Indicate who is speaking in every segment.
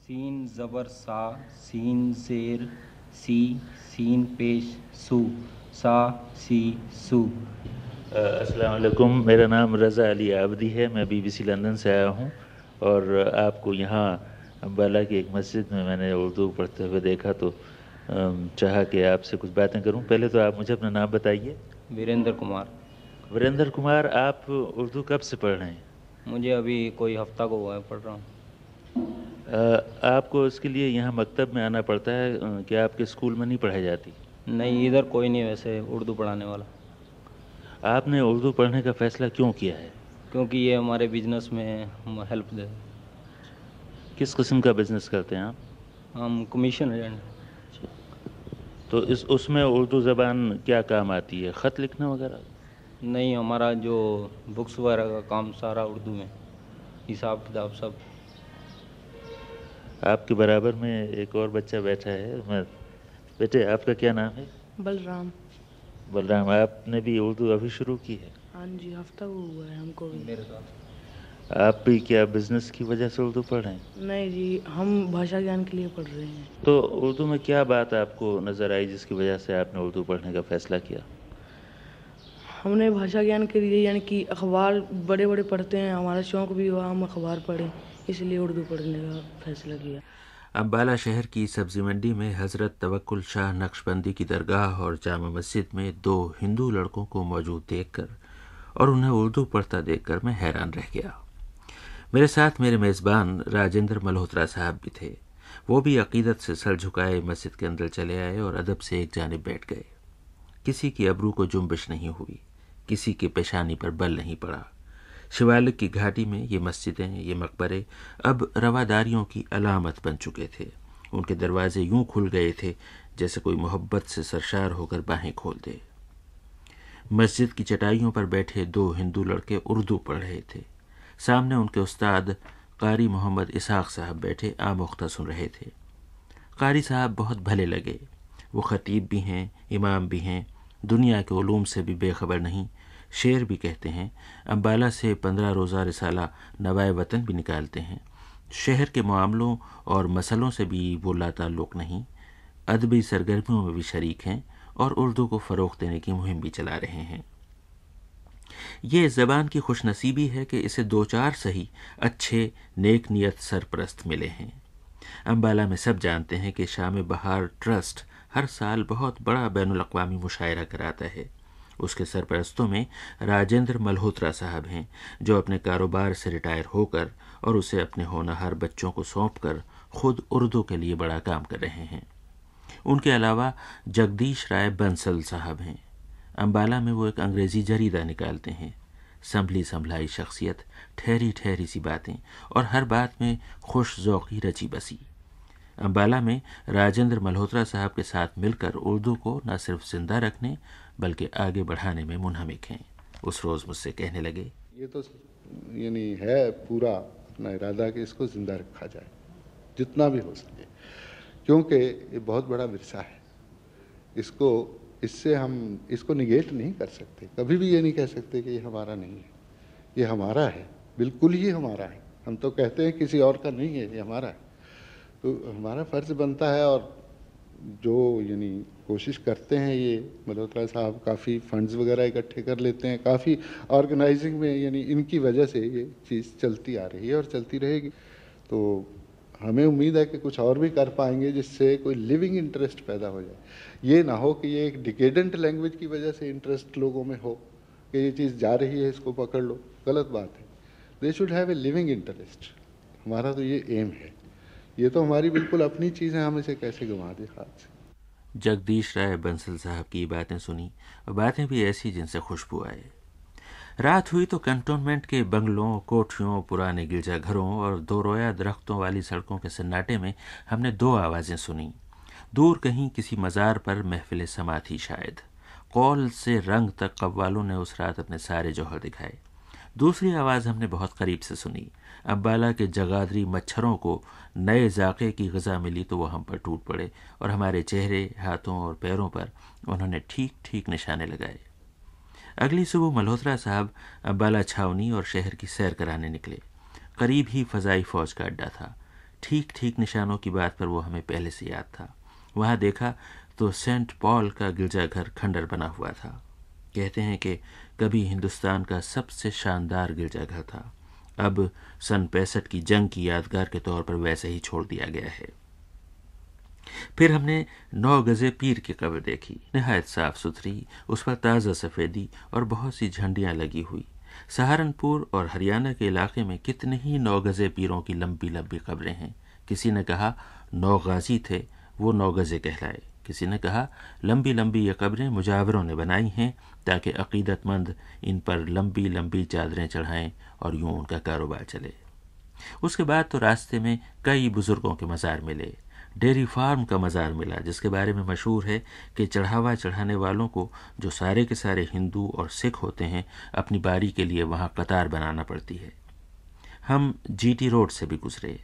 Speaker 1: سین زبر سا، سین زیر سی، سین پیش سو، سا سی سو۔
Speaker 2: السلام علیکم، میرا نام رضا علی عابدی ہے، میں BBC لندن سے آیا ہوں، اور آپ کو یہاں امبالہ کی ایک مسجد میں نے اردو پڑھتے ہوئے دیکھا تو چاہا کہ آپ سے کچھ باتیں کروں۔ پہلے تو آپ مجھے اپنا نام بتائیے۔
Speaker 1: وریندر کمار۔
Speaker 2: وریندر کمار، آپ اردو کب سے پڑھ رہے ہیں؟
Speaker 1: مجھے ابھی کوئی ہفتہ کو ہوا ہے پڑھ رہا ہوں۔
Speaker 2: آپ کو اس کے لیے یہاں مکتب میں آنا پڑتا ہے کہ آپ کے اسکول میں نہیں پڑھائی جاتی؟
Speaker 1: نہیں، ادھر کوئی نہیں ویسے اردو پڑھانے والا۔
Speaker 2: آپ نے اردو پڑھنے کا فیصلہ کیوں کیا ہے؟
Speaker 1: کیونکہ یہ ہمارے بزنس میں ہیلپ دے۔
Speaker 2: کس قسم کا بزنس کرتے ہیں آپ؟
Speaker 1: ہم کمیشن ایجنٹ۔
Speaker 2: تو اس میں اردو زبان کیا کام آتی ہے؟ خط لکھنا وغیرہ؟
Speaker 1: نہیں، ہمارا جو بکس وغیرہ کا کام سارا اردو میں، حساب کتاب سب۔
Speaker 2: آپ کے برابر میں ایک اور بچہ بیٹھا ہے۔ بیٹے، آپ کا کیا نام ہے؟
Speaker 3: بلرام۔
Speaker 2: بلرام، آپ نے بھی اردو ابھی شروع کی ہے؟
Speaker 3: ہاں جی، ہفتہ ہوا ہے ہم کو بھی۔
Speaker 1: میرے ساتھ
Speaker 2: آپ بھی کیا بزنس کی وجہ سے اردو پڑھ رہے ہیں؟
Speaker 3: نہیں جی، ہم بھاشا گیان کے لیے پڑھ رہے ہیں۔
Speaker 2: تو اردو میں کیا بات آپ کو نظر آئی جس کی وجہ سے آپ نے اردو پڑھنے کا فیصلہ کیا؟
Speaker 3: ہم نے بھاشا گیان کے لیے یعنی کہ اخبار بڑے بڑے پڑھتے ہیں، ہمارا شوق بھی ہوا ہم اخبار پڑھیں، اس لیے اردو پڑھنے کا فیصلہ کیا۔
Speaker 2: امبالہ شہر کی سبزی منڈی میں حضرت توکل شاہ نقشبندی کی درگاہ اور جامع مسجد میں 2 ہندو لڑکوں کو موجود دیکھ کر اور انہیں اردو پڑھتا دیکھ کر میں حیران رہ گیا۔ میرے ساتھ میرے میزبان راجندر ملہوترا صاحب بھی تھے۔ وہ بھی عقیدت سے سر جھکائے مسجد کے اندر چلے آئے اور ادب سے ایک جانب بیٹھ گئے۔ کسی کی ابرو کو جنبش نہیں ہوئی، کسی کی پیشانی پر بل نہیں پڑا۔ شیوالک کی گھاٹی میں یہ مسجدیں، یہ مقبرے اب رواداریوں کی علامت بن چکے تھے۔ ان کے دروازے یوں کھل گئے تھے جیسے کوئی محبت سے سرشار ہو کر باہیں کھول دے۔ مسجد کی چٹائیوں پر بیٹھے 2 ہندو لڑکے اردو پڑھ رہے تھے۔ سامنے ان کے استاد قاری محمد اسحاق صاحب بیٹھے آموختہ سن رہے تھے۔ قاری صاحب بہت بھلے لگے۔ وہ خطیب بھی ہیں، امام بھی ہیں، دنیا کے علوم سے بھی بے خبر نہیں، شعر بھی کہتے ہیں، امبالہ سے 15 روزہ رسالہ نوائے وطن بھی نکالتے ہیں۔ شہر کے معاملوں اور مسئلوں سے بھی وہ لا تعلق نہیں، ادبی سرگرمیوں میں بھی شریک ہیں اور اردو کو فروغ دینے کی مہم بھی چلا رہے ہیں۔ یہ اس زبان کی خوش نصیبی ہے کہ اسے 2-4 صحیح اچھے نیک نیت سرپرست ملے ہیں۔ امبالہ میں سب جانتے ہیں کہ شام بہار ٹرسٹ ہر سال بہت بڑا بین الاقوامی مشاعرہ کراتا ہے۔ اس کے سرپرستوں میں راجندر ملہوترا صاحب ہیں، جو اپنے کاروبار سے ریٹائر ہو کر اور اسے اپنے ہونہار بچوں کو سونپ کر خود اردو کے لیے بڑا کام کر رہے ہیں۔ ان کے علاوہ جگدیش رائے بنسل صاحب ہیں۔ امبالہ میں وہ ایک انگریزی جریدہ نکالتے ہیں۔ سنبھلی سنبھلائی شخصیت، ٹھہری ٹھہری سی باتیں اور ہر بات میں خوش ذوقی رچی بسی۔ امبالہ میں راجندر ملہوترا صاحب کے ساتھ مل کر اردو کو نہ صرف زندہ رکھنے بلکہ آگے بڑھانے میں منہمک ہیں۔ اس روز مجھ سے کہنے لگے،
Speaker 4: یہ تو یعنی ہے پورا اپنا ارادہ کہ اس کو زندہ رکھا جائے جتنا بھی ہو سکے، کیونکہ یہ بہت بڑا ورثہ ہے۔ اس سے ہم اس کو نگیٹ نہیں کر سکتے، کبھی بھی یہ نہیں کہہ سکتے کہ یہ ہمارا نہیں ہے۔ یہ ہمارا ہے، بالکل ہی ہمارا ہے۔ ہم تو کہتے ہیں کسی اور کا نہیں ہے، یہ ہمارا ہے۔ تو ہمارا فرض بنتا ہے، اور جو یعنی کوشش کرتے ہیں یہ ملہوترا صاحب کافی فنڈز وغیرہ اکٹھے کر لیتے ہیں، کافی آرگنائزنگ میں، یعنی ان کی وجہ سے یہ چیز چلتی آ رہی ہے اور چلتی رہے گی۔ تو ہمیں امید ہے کہ کچھ اور بھی کر پائیں گے جس سے کوئی لیونگ انٹرسٹ پیدا ہو جائے۔ یہ نہ ہو کہ یہ ایک ڈیکیڈنٹ لینگویج کی وجہ سے انٹرسٹ لوگوں میں ہو کہ یہ چیز جا رہی ہے، اس کو پکڑ لو، غلط بات ہے۔ They should have a living interest. ہمارا تو یہ ایم ہے۔ یہ تو ہماری بالکل اپنی چیز ہے، ہم اسے کیسے گنوا دیں ہاتھ سے۔
Speaker 2: جگدیش رائے بنسل صاحب کی باتیں سنی، اور باتیں بھی ایسی جن سے خوشبو آئے۔ رات ہوئی تو کنٹونمنٹ کے بنگلوں، کوٹھیوں، پرانے گرجا گھروں اور 2 رویا درختوں والی سڑکوں کے سناٹے میں ہم نے 2 آوازیں سنیں۔ دور کہیں کسی مزار پر محفل سماعت تھی شاید۔ قول سے رنگ تک قوالوں نے اس رات اپنے سارے جوہر دکھائے۔ دوسری آواز ہم نے بہت قریب سے سنی۔ امبالہ کے جگادری مچھروں کو نئے ذائقے کی غذا ملی تو وہ ہم پر ٹوٹ پڑے اور ہمارے چہرے، ہاتھوں اور پیروں پر انہوں نے ٹھیک ٹھیک نشانے لگائے۔ اگلی صبح ملہوترا صاحب امبالہ چھاونی اور شہر کی سیر کرانے نکلے۔ قریب ہی فضائی فوج کا اڈہ تھا۔ ٹھیک ٹھیک نشانوں کی بات پر وہ ہمیں پہلے سے یاد تھا۔ وہاں دیکھا تو سینٹ پال کا گرجا گھر کھنڈر بنا ہوا تھا۔ کہتے ہیں کہ کبھی ہندوستان کا سب سے شاندار گرجا گھر تھا، اب سن 65 کی جنگ کی یادگار کے طور پر ویسے ہی چھوڑ دیا گیا ہے۔ پھر ہم نے 9 گزے پیر کی قبر دیکھی، نہایت صاف ستھری، اس پر تازہ سفیدی اور بہت سی جھنڈیاں لگی ہوئی۔ سہارنپور اور ہریانہ کے علاقے میں کتنے ہی 9 گزے پیروں کی لمبی لمبی قبریں ہیں۔ کسی نے کہا 9 غازی تھے، وہ 9 گزے کہلائے۔ کسی نے کہا لمبی لمبی یہ قبریں مجاوروں نے بنائی ہیں تاکہ عقیدت مند ان پر لمبی لمبی چادریں چڑھائیں اور یوں ان کا کاروبار چلے۔ اس کے بعد تو راستے میں کئی بزرگوں کے مزار ملے۔ ڈیری فارم کا مزار ملا جس کے بارے میں مشہور ہے کہ چڑھاوا چڑھانے والوں کو، جو سارے کے سارے ہندو اور سکھ ہوتے ہیں، اپنی باری کے لیے وہاں قطار بنانا پڑتی ہے۔ ہم جی ٹی روڈ سے بھی گزرے۔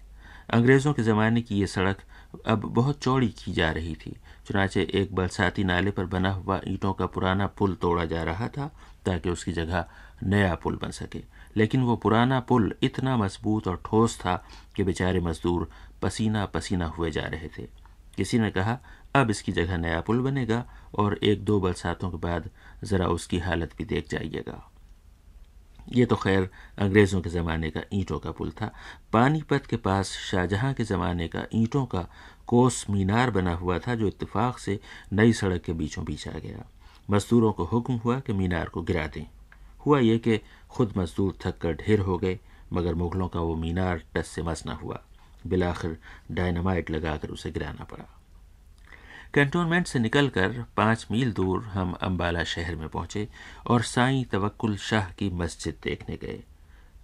Speaker 2: انگریزوں کے زمانے کی یہ سڑک اب بہت چوڑی کی جا رہی تھی، چنانچہ ایک برساتی نالے پر بنا ہوا اینٹوں کا پرانا پل توڑا جا رہا تھا تاکہ اس کی جگہ نیا پل بن سکے، لیکن وہ پرانا پل اتنا مضبوط اور ٹھوس تھا کہ بیچارے مزدور پسینہ پسینہ ہوئے جا رہے تھے۔ کسی نے کہا اب اس کی جگہ نیا پل بنے گا اور 1-2 برساتوں کے بعد ذرا اس کی حالت بھی دیکھ جائیے گا۔ یہ تو خیر انگریزوں کے زمانے کا اینٹوں کا پل تھا۔ پانی پت کے پاس شاہجہاں کے زمانے کا اینٹوں کا کوس مینار بنا ہوا تھا جو اتفاق سے نئی سڑک کے بیچوں بیچ آ گیا۔ مزدوروں کو حکم ہوا کہ مینار کو گرا دیں۔ ہوا یہ کہ خود مزدور تھک کر ڈھیر ہو گئے، مگر مغلوں کا وہ مینار ٹس سے مس نہ ہوا۔ بالآخر ڈائنامائٹ لگا کر اسے گرانا پڑا۔ کینٹونمنٹ سے نکل کر 5 میل دور ہم امبالہ شہر میں پہنچے اور سائیں توکل شاہ کی مسجد دیکھنے گئے۔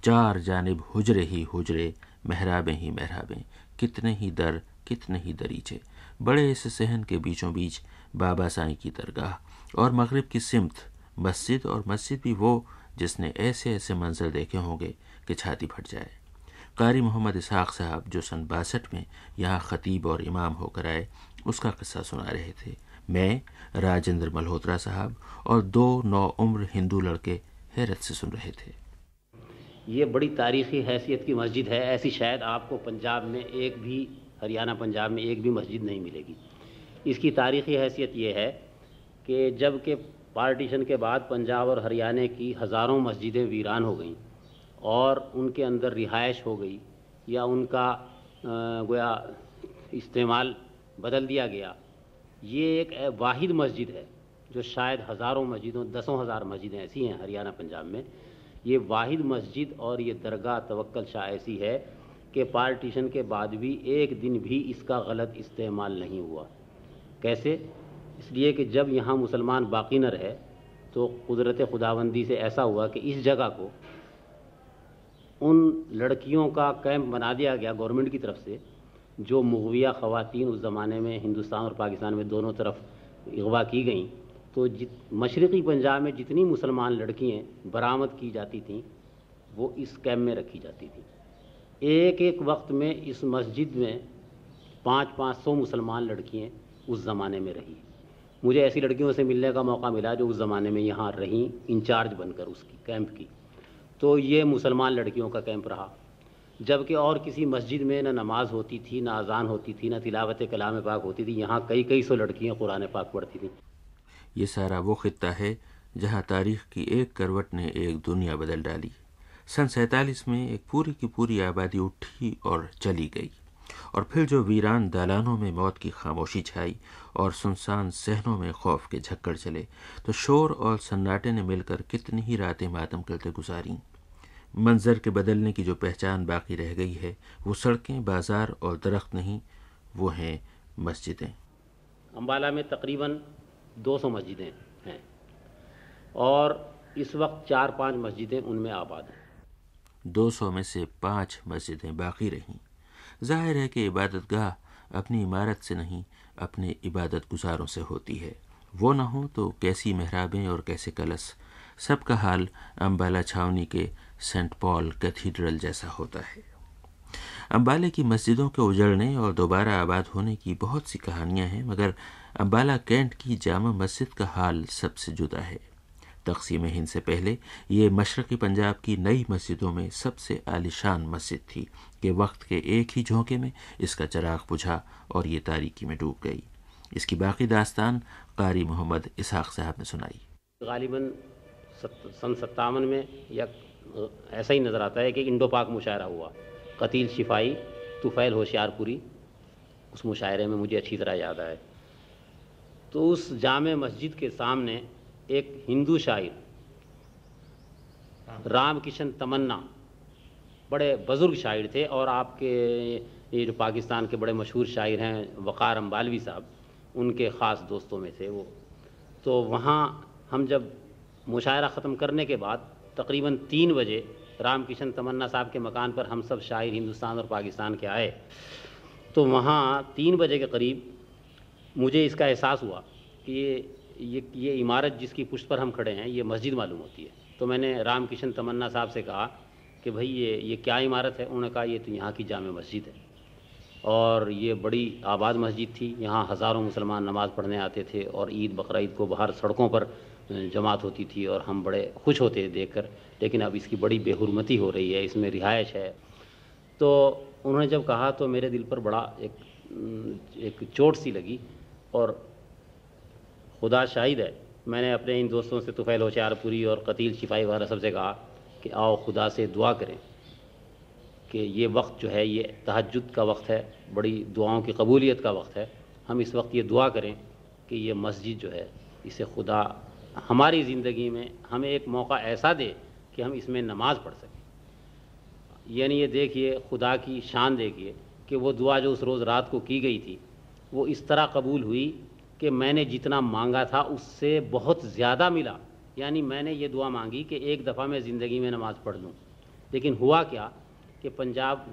Speaker 2: 4 جانب حجرے ہی حجرے، محرابیں ہی محرابیں، کتنے ہی در، کتنے ہی دریچے، بڑے اس صحن کے بیچوں بیچ بابا سائیں کی درگاہ، اور مغرب کی سمت مسجد، اور مسجد بھی وہ جس نے ایسے ایسے منظر دیکھے ہوں گے کہ چھاتی پھٹ جائے۔ قاری محمد اسحاق صاحب جو سن 62 میں یہاں خطیب اور امام ہو کر آئے، اس کا قصہ سنا رہے تھے۔ میں، راجندر ملہوترا صاحب اور 2 نوعمر ہندو لڑکے حیرت سے سن رہے تھے۔
Speaker 5: یہ بڑی تاریخی حیثیت کی مسجد ہے، ایسی شاید آپ کو پنجاب میں ایک بھی، ہریانہ پنجاب میں ایک بھی مسجد نہیں ملے گی۔ اس کی تاریخی حیثیت یہ ہے کہ جب کہ پارٹیشن کے بعد پنجاب اور ہریانہ کی ہزاروں مسجدیں ویران ہو گئیں اور ان کے اندر رہائش ہو گئی یا ان کا گویا استعمال بدل دیا گیا، یہ ایک واحد مسجد ہے جو شاید ہزاروں مسجدوں، 10,000 مسجدیں ایسی ہیں ہریانہ پنجاب میں، یہ واحد مسجد اور یہ درگاہ توکل شاہ ایسی ہے کہ پارٹیشن کے بعد بھی ایک دن بھی اس کا غلط استعمال نہیں ہوا۔ کیسے؟ اس لیے کہ جب یہاں مسلمان باقی نہ رہے تو قدرت خداوندی سے ایسا ہوا کہ اس جگہ کو ان لڑکیوں کا کیمپ بنا دیا گیا گورنمنٹ کی طرف سے، جو مغویہ خواتین اس زمانے میں ہندوستان اور پاکستان میں دونوں طرف اغوا کی گئیں، تو مشرقی پنجاب میں جتنی مسلمان لڑکیاں برآمد کی جاتی تھیں وہ اس کیمپ میں رکھی جاتی تھیں۔ ایک وقت میں اس مسجد میں 500 مسلمان لڑکیاں اس زمانے میں رہیں۔ مجھے ایسی لڑکیوں سے ملنے کا موقع ملا جو اس زمانے میں یہاں رہیں انچارج بن کر اس کی کیمپ کی، تو یہ مسلمان لڑکیوں کا کیمپ رہا، جبکہ اور کسی مسجد میں نہ نماز ہوتی تھی، نہ اذان ہوتی تھی، نہ تلاوت کلام پاک ہوتی تھی۔ یہاں کئی سو لڑکیاں قرآن پاک پڑھتی تھیں۔
Speaker 2: یہ سارا وہ خطہ ہے جہاں تاریخ کی ایک کروٹ نے ایک دنیا بدل ڈالی۔ سن 47 میں ایک پوری کی پوری آبادی اٹھی اور چلی گئی، اور پھر جو ویران دالانوں میں موت کی خاموشی چھائی اور سنسان صحنوں میں خوف کے جھکڑ چلے، تو شور اور سناٹے نے مل کر کتنی ہی راتیں ماتم کرتے گزاریں۔ منظر کے بدلنے کی جو پہچان باقی رہ گئی ہے وہ سڑکیں، بازار اور درخت نہیں، وہ ہیں مسجدیں۔
Speaker 5: امبالہ میں تقریباً 200 مسجدیں ہیں اور اس وقت 4-5 مسجدیں ان میں آباد ہیں۔
Speaker 2: 200 میں سے 5 مسجدیں باقی رہیں۔ ظاہر ہے کہ عبادت گاہ اپنی عمارت سے نہیں، اپنے عبادت گزاروں سے ہوتی ہے۔ وہ نہ ہوں تو کیسی محرابیں اور کیسے کلش۔ سب کا حال امبالہ چھاونی کے سینٹ پال کیتھیڈرل جیسا ہوتا ہے۔ امبالہ کی مسجدوں کے اجڑنے اور دوبارہ آباد ہونے کی بہت سی کہانیاں ہیں، مگر امبالہ کینٹ کی جامع مسجد کا حال سب سے جدا ہے۔ تقسیم ہند سے پہلے یہ مشرقی پنجاب کی نئی مسجدوں میں سب سے عالیشان مسجد تھی کہ وقت کے ایک ہی جھونکے میں اس کا چراغ بجھا اور یہ تاریکی میں ڈوب گئی۔ اس کی باقی داستان قاری محمد اسحاق صاحب نے سنائی۔
Speaker 5: غالباً سن 57 میں یا ایسا ہی نظر آتا ہے کہ انڈو پاک مشاعرہ ہوا، قتیل شفائی طفیل ہوشیار پوری، اس مشاعرے میں مجھے اچھی طرح یاد آئے۔ تو اس جامع مسجد کے سامنے ایک ہندو شاعر رام کشن تمنا، بڑے بزرگ شاعر تھے، اور آپ کے یہ جو پاکستان کے بڑے مشہور شاعر ہیں وقار امبالوی صاحب، ان کے خاص دوستوں میں تھے وہ۔ تو وہاں ہم جب مشاعرہ ختم کرنے کے بعد تقریباً 3 بجے رام کشن تمنا صاحب کے مکان پر ہم سب شاعر ہندوستان اور پاکستان کے آئے، تو وہاں 3 بجے کے قریب مجھے اس کا احساس ہوا کہ یہ عمارت جس کی پشت پر ہم کھڑے ہیں یہ مسجد معلوم ہوتی ہے۔ تو میں نے رام کشن تمنا صاحب سے کہا کہ بھائی یہ کیا عمارت ہے؟ انہوں نے کہا یہ تو یہاں کی جامع مسجد ہے، اور یہ بڑی آباد مسجد تھی، یہاں ہزاروں مسلمان نماز پڑھنے آتے تھے، اور عید بقرعید کو باہر سڑکوں پر جماعت ہوتی تھی، اور ہم بڑے خوش ہوتے تھے دیکھ کر، لیکن اب اس کی بڑی بے حرمتی ہو رہی ہے، اس میں رہائش ہے۔ تو انہوں نے جب کہا تو میرے دل پر بڑا ایک چوٹ سی لگی، اور خدا شاہد ہے میں نے اپنے ان دوستوں سے طفیل ہوشیار پوری اور قتیل شفائی وغیرہ سب سے کہا کہ آؤ خدا سے دعا کریں کہ یہ وقت جو ہے یہ تہجد کا وقت ہے، بڑی دعاؤں کی قبولیت کا وقت ہے، ہم اس وقت یہ دعا کریں کہ یہ مسجد جو ہے اسے خدا ہماری زندگی میں ہمیں ایک موقع ایسا دے کہ ہم اس میں نماز پڑھ سکیں۔ یعنی یہ دیکھیے خدا کی شان دیکھیے کہ وہ دعا جو اس روز رات کو کی گئی تھی وہ اس طرح قبول ہوئی کہ میں نے جتنا مانگا تھا اس سے بہت زیادہ ملا۔ یعنی میں نے یہ دعا مانگی کہ ایک دفعہ میں زندگی میں نماز پڑھ لوں، لیکن ہوا کیا کہ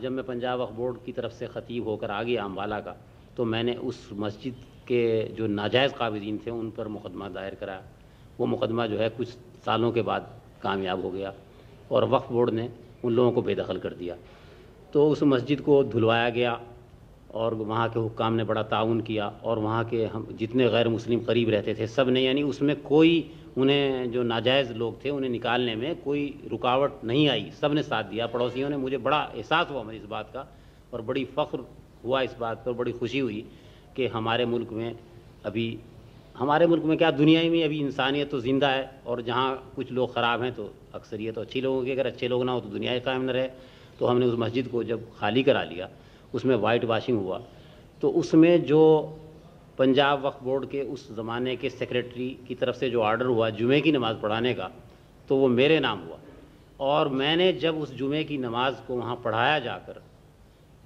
Speaker 5: جب میں پنجاب وقف بورڈ کی طرف سے خطیب ہو کر آ گیا امبالہ کا، تو میں نے اس مسجد کے جو ناجائز قابضین تھے ان پر مقدمہ دائر کرایا۔ وہ مقدمہ جو ہے کچھ سالوں کے بعد کامیاب ہو گیا، اور وقف بورڈ نے ان لوگوں کو بے دخل کر دیا۔ تو اس مسجد کو دھلوایا گیا، اور وہاں کے حکام نے بڑا تعاون کیا، اور وہاں کے ہم جتنے غیر مسلم قریب رہتے تھے سب نے، یعنی اس میں کوئی انہیں جو ناجائز لوگ تھے انہیں نکالنے میں کوئی رکاوٹ نہیں آئی، سب نے ساتھ دیا۔ پڑوسیوں نے، مجھے بڑا احساس ہوا مجھے اس بات کا، اور بڑی فخر ہوا اس بات پر، بڑی خوشی ہوئی کہ ہمارے ملک میں کیا دنیا میں ابھی انسانیت تو زندہ ہے، اور جہاں کچھ لوگ خراب ہیں تو اکثریت تو اچھی لوگوں کی، اگر اچھے لوگ نہ ہو تو دنیا ہی قائم نہ رہے۔ تو ہم نے اس مسجد کو جب خالی کرا لیا، اس میں وائٹ واشنگ ہوا، تو اس میں جو پنجاب وقف بورڈ کے اس زمانے کے سیکریٹری کی طرف سے جو آرڈر ہوا جمعے کی نماز پڑھانے کا، تو وہ میرے نام ہوا، اور میں نے جب اس جمعے کی نماز کو وہاں پڑھایا جا کر،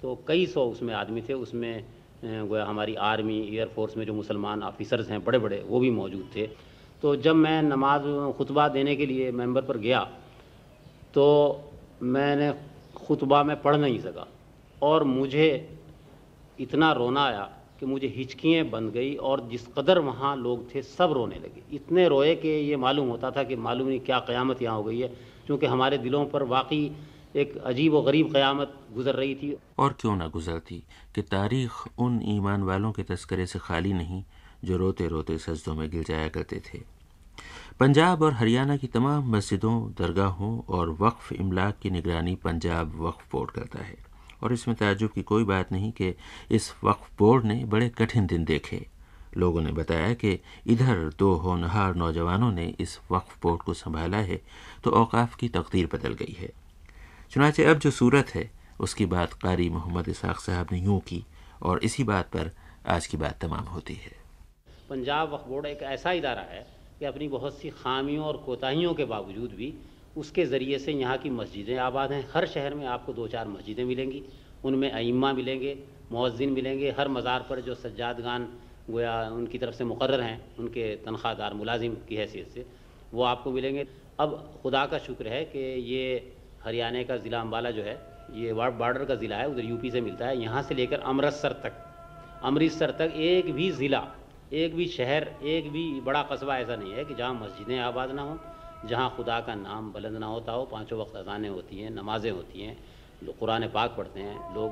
Speaker 5: تو کئی سو اس میں آدمی تھے، اس میں گویا ہماری آرمی ایئر فورس میں جو مسلمان آفیسرز ہیں بڑے بڑے وہ بھی موجود تھے۔ تو جب میں نماز خطبہ دینے کے لیے ممبر پر گیا تو میں نے خطبہ میں پڑھ نہیں سکا، اور مجھے اتنا رونا آیا کہ مجھے ہچکیاں بند گئی، اور جس قدر وہاں لوگ تھے سب رونے لگے، اتنے روئے کہ یہ معلوم ہوتا تھا کہ معلوم نہیں کیا قیامت یہاں ہو گئی ہے، کیونکہ ہمارے دلوں پر واقعی ایک عجیب و غریب قیامت گزر رہی تھی۔
Speaker 2: اور کیوں نہ گزرتی کہ تاریخ ان ایمان والوں کے تذکرے سے خالی نہیں جو روتے روتے سجدوں میں گر جایا کرتے تھے۔ پنجاب اور ہریانہ کی تمام مسجدوں، درگاہوں اور وقف املاک کی نگرانی پنجاب وقف بورڈ کرتا ہے، اور اس میں تعجب کی کوئی بات نہیں کہ اس وقف بورڈ نے بڑے کٹھن دن دیکھے۔ لوگوں نے بتایا کہ ادھر 2 ہونہار نوجوانوں نے اس وقف بورڈ کو سنبھالا ہے تو اوقاف کی تقدیر بدل گئی ہے۔ چنانچہ اب جو صورت ہے اس کی بات قاری محمد اسحاق صاحب نے یوں کی، اور اسی بات پر آج کی بات تمام ہوتی ہے۔
Speaker 5: پنجاب وقف بورڈ ایک ایسا ادارہ ہے کہ اپنی بہت سی خامیوں اور کوتاہیوں کے باوجود بھی اس کے ذریعے سے یہاں کی مسجدیں آباد ہیں۔ ہر شہر میں آپ کو 2-4 مسجدیں ملیں گی، ان میں ائمہ ملیں گے، مؤذن ملیں گے، ہر مزار پر جو سجادگان گویا ان کی طرف سے مقرر ہیں، ان کے تنخواہ دار ملازم کی حیثیت سے وہ آپ کو ملیں گے۔ اب خدا کا شکر ہے کہ یہ ہریانہ کا ضلع امبالہ جو ہے یہ بارڈر کا ضلع ہے، ادھر یو پی سے ملتا ہے، یہاں سے لے کر امرتسر تک ایک بھی ضلع، ایک بھی شہر، ایک بھی بڑا قصبہ ایسا نہیں ہے کہ جہاں مسجدیں آباد نہ ہوں، جہاں خدا کا نام بلند نہ ہوتا ہو، 5 وقت اذانیں ہوتی ہیں، نمازیں ہوتی ہیں، لوگ قرآن پاک پڑھتے ہیں، لوگ